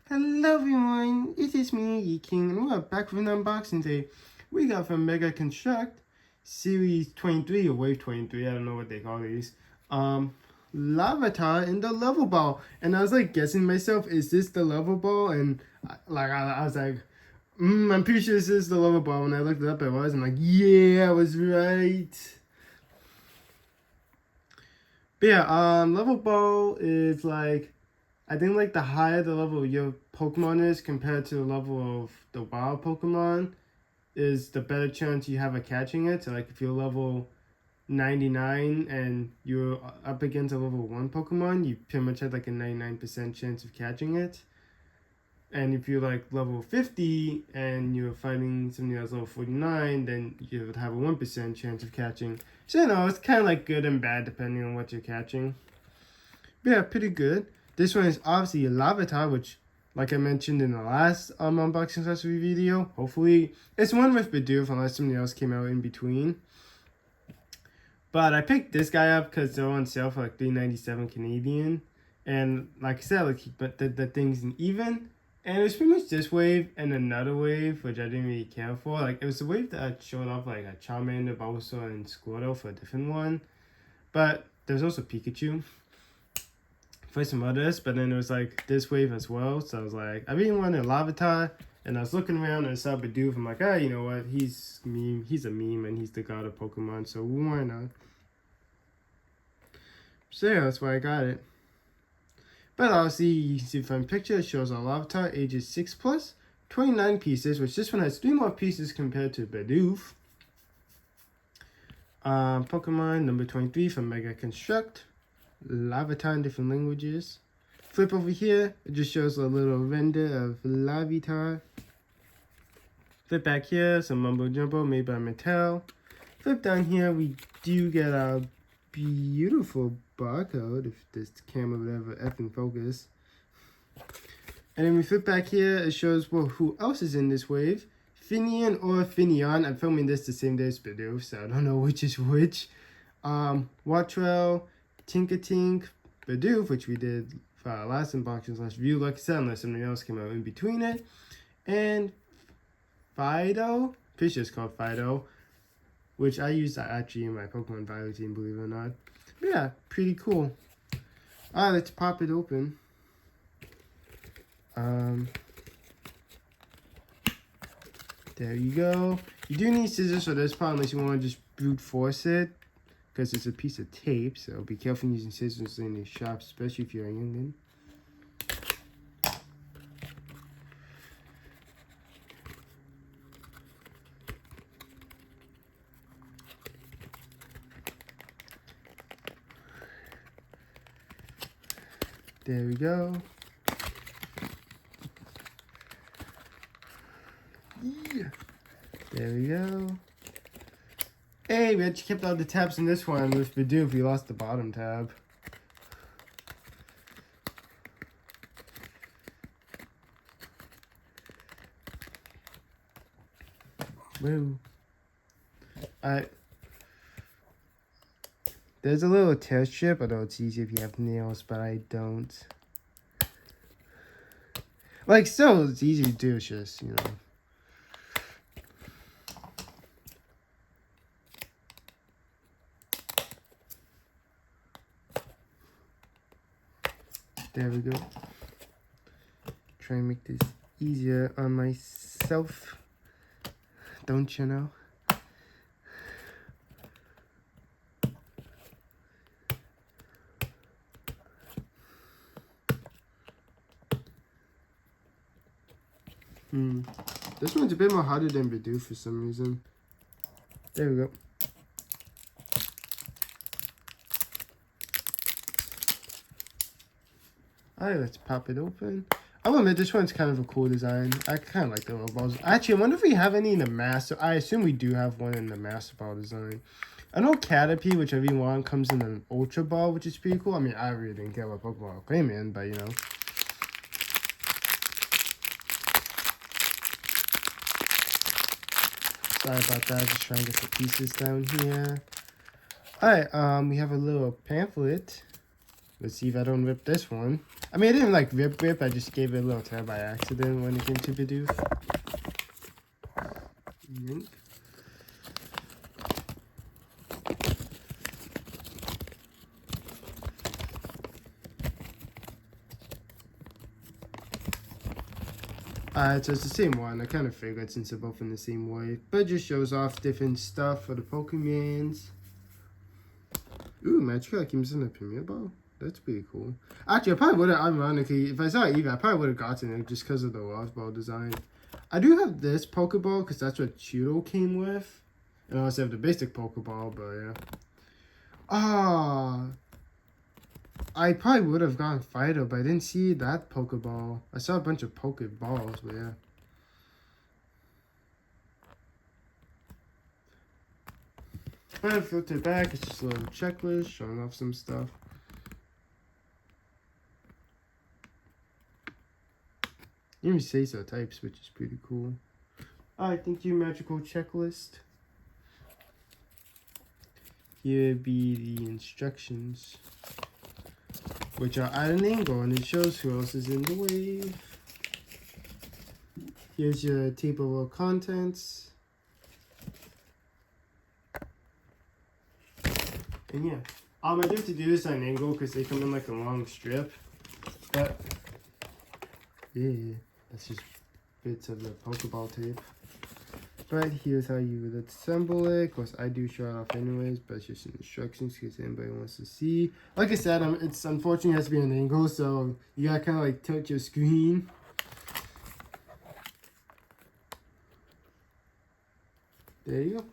Hello everyone, it is me, King, and we're back with an unboxing today. We got from Mega Construct, Series 23 or Wave 23, I don't know what they call these. Larvitar in the level ball. And I was like guessing myself, is this the level ball? And I was like, I'm pretty sure this is the level ball. When I looked it up, it was. I'm like, yeah, I was right. But yeah, level ball is like, I think like the higher the level of your Pokemon is compared to the level of the wild Pokemon is the better chance you have of catching it. So like if you're level 99 and you're up against a level 1 Pokemon, you pretty much have like a 99% chance of catching it. And if you're like level 50 and you're fighting something that's level 49, then you would have a 1% chance of catching. So you know, it's kind of like good and bad depending on what you're catching. But yeah, pretty good. This one is obviously a Larvitar, which, like I mentioned in the last unboxing accessory video, hopefully it's one with Bidoof unless something else came out in between. But I picked this guy up because they're on sale for like $3.97 Canadian. And like I said, like, but the thing's an even. And it was pretty much this wave and another wave, which I didn't really care for. Like, it was the wave that showed off like a Charmander, Bulbasaur, and Squirtle for a different one. But there's also Pikachu for some others, but then it was like this wave as well. So I was like, I really wanted a Larvitar, and I was looking around and I saw Bidoof. I'm like, you know what? He's a meme, and he's the god of Pokemon, so why not? So yeah, that's why I got it. But obviously, you can see from the picture, it shows our Larvitar, ages 6+, 29 pieces, which this one has 3 more pieces compared to Bidoof. Pokemon number 23 from Mega Construct. Larvitar in different languages. Flip over here, it just shows a little render of Larvitar. Flip back here, some mumbo jumbo made by Mattel. Flip down here, we do get a beautiful barcode, if this camera would ever effing focus. And then we flip back here, it shows, well, who else is in this wave. Finian or Finion. I'm filming this the same day as Bidoof, so I don't know which is which. Watrel, Tinkatink, Bidoof, which we did for our last unboxing / review, like I said, unless something else came out in between it. And Fido, pretty sure it's called Fido, which I used actually in my Pokemon Violet team, believe it or not. But yeah, pretty cool. Alright, let's pop it open. There you go. You do need scissors for this part unless you want to just brute force it, because it's a piece of tape, so be careful using scissors in the shop, especially if you're a youngin. There we go. Yeah. There we go. Hey, we actually kept all the tabs in this one. With Bidoof, we lost the bottom tab. Woo. There's a little tear strip, although it's easy if you have nails, but I don't. Like, still, it's easy to do, it's just, you know. There we go. Try and make this easier on myself. Don't you know? This one's a bit more harder than Bidoof for some reason. There we go. Alright, let's pop it open. I'll admit, this one's kind of a cool design. I kind of like the little balls. Actually, I wonder if we have any in the Master. I assume we do have one in the Master Ball design. I know Caterpie, which every one comes in an Ultra Ball, which is pretty cool. I mean, I really didn't care what Pokemon came in, but you know. Sorry about that, just trying to get the pieces down here. Alright, we have a little pamphlet. Let's see if I don't rip this one. I mean, I didn't like rip. I just gave it a little tear by accident when it came to Bidoof. So it's the same one. I kind of figured since they're both in the same way. But it just shows off different stuff for the Pokemons. Ooh, Magikarp comes in a Premier Ball. That's pretty cool. Actually, I probably would have, ironically, if I saw it even, I probably would have gotten it just because of the Lost Ball design. I do have this Pokeball because that's what Chudo came with. And I also have the basic Pokeball, but yeah. Ah. I probably would have gotten Fido, but I didn't see that Pokeball. I saw a bunch of Pokeballs, but yeah. And filter back, it's just a little checklist showing off some stuff. Even say so types, which is pretty cool. Alright, thank you, magical checklist. Here be the instructions, which are at an angle, and it shows who else is in the wave. Here's your table of contents. And yeah, I do have to do this at an angle because they come in like a long strip. But yeah, that's just bits of the Pokeball tape. But here's how you would assemble it. Of course, I do show it off anyways, but it's just instructions in case anybody wants to see. Like I said, it's unfortunately it has to be an angle, so you gotta kind of like tilt your screen. There you go.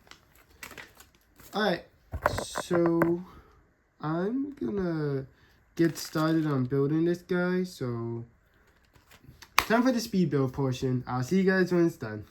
Alright, so I'm gonna get started on building this guy. So time for the speed build portion. I'll see you guys when it's done.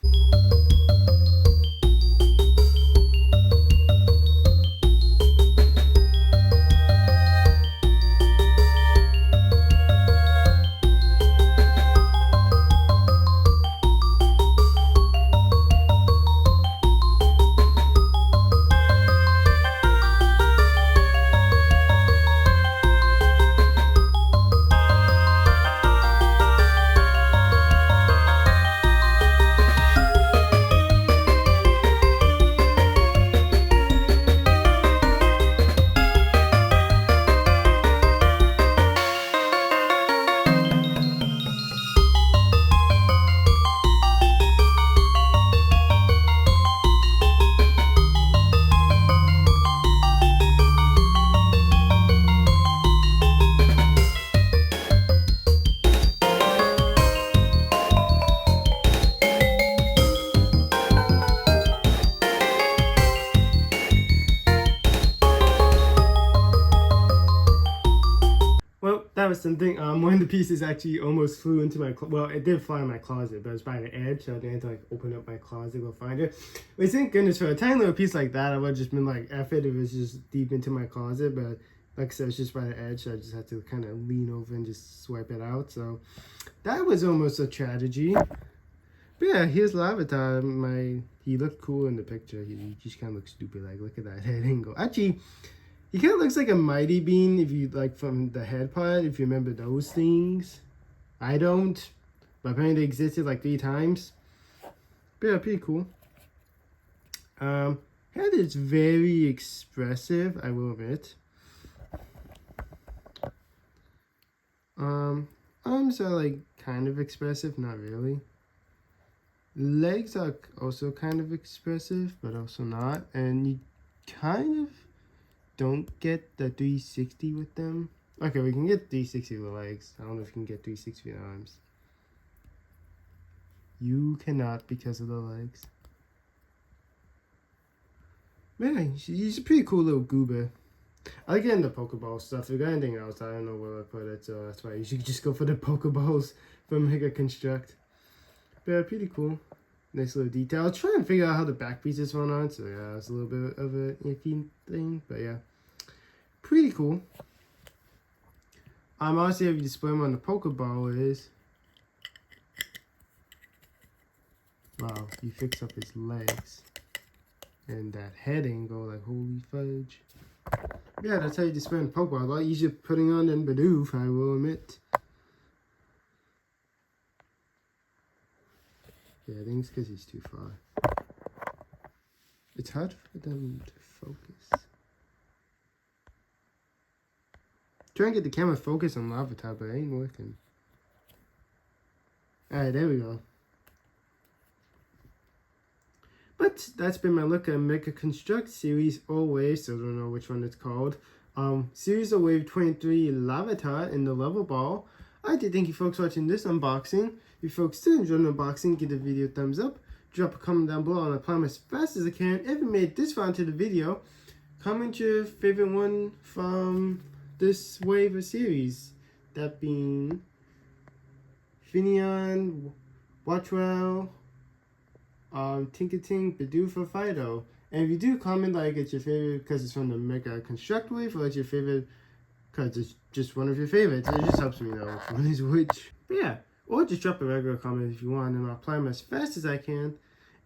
Well, that was something. One of the pieces actually almost flew into my well, it did fly in my closet, but it was by the edge, so I didn't have to like open up my closet to go find it. But thank goodness for a tiny little piece like that, I would have just been like, F it, if it was just deep into my closet. But like I said, it's just by the edge, so I just had to kind of lean over and just swipe it out. So that was almost a tragedy. But yeah, here's Larvitar. He looked cool in the picture. He just kind of looks stupid. Like, look at that head angle. Actually, he kind of looks like a Mighty Bean if you like from the head part, if you remember those things. I don't, but apparently they existed like 3 times. But yeah, pretty cool. Head is very expressive, I will admit. Arms are like kind of expressive, not really. Legs are also kind of expressive, but also not. And you kind of don't get the 360 with them. Okay, we can get 360 with legs. I don't know if we can get 360 with arms. You cannot because of the legs. Man, he's a pretty cool little goober. I like getting the Pokeball stuff. If you got anything else, I don't know where I put it, so that's why you should just go for the Pokeballs from Mega Construct. But yeah, pretty cool. Nice little detail. I'll try and figure out how the back pieces went on, so yeah, it's a little bit of an iffy thing, but yeah. Pretty cool. Honestly, if you display him on the Pokeball is... Wow, you fix up his legs. And that head angle, like holy fudge. Yeah, that's how you display in Pokeball. A lot easier putting on than Bidoof, I will admit. Yeah, I think it's because he's too far. It's hard for them to focus. Trying to get the camera focused on Larvitar, but it ain't working. Alright, there we go. But that's been my look at Mega Construct Series or Wave, so I don't know which one it's called. Series of Wave 23 Larvitar in the level ball. I did thank you folks watching this unboxing. If you folks still enjoyed the unboxing, give the video a thumbs up. Drop a comment down below and I promise as fast as I can. If you made it this far into the video, comment your favorite one from this wave of series. That being Finion, Watchwell, Tinkatink, Bidoofa, Fido. And if you do comment like it's your favorite because it's from the Mega Construct wave, or it's your favorite because it's just one of your favorites, it just helps me know which one is which. But yeah, or just drop a regular comment if you want, and I'll apply them as fast as I can.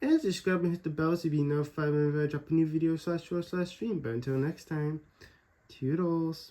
And subscribe and hit the bell to be notified whenever I drop a new video /short/stream. But until next time, toodles.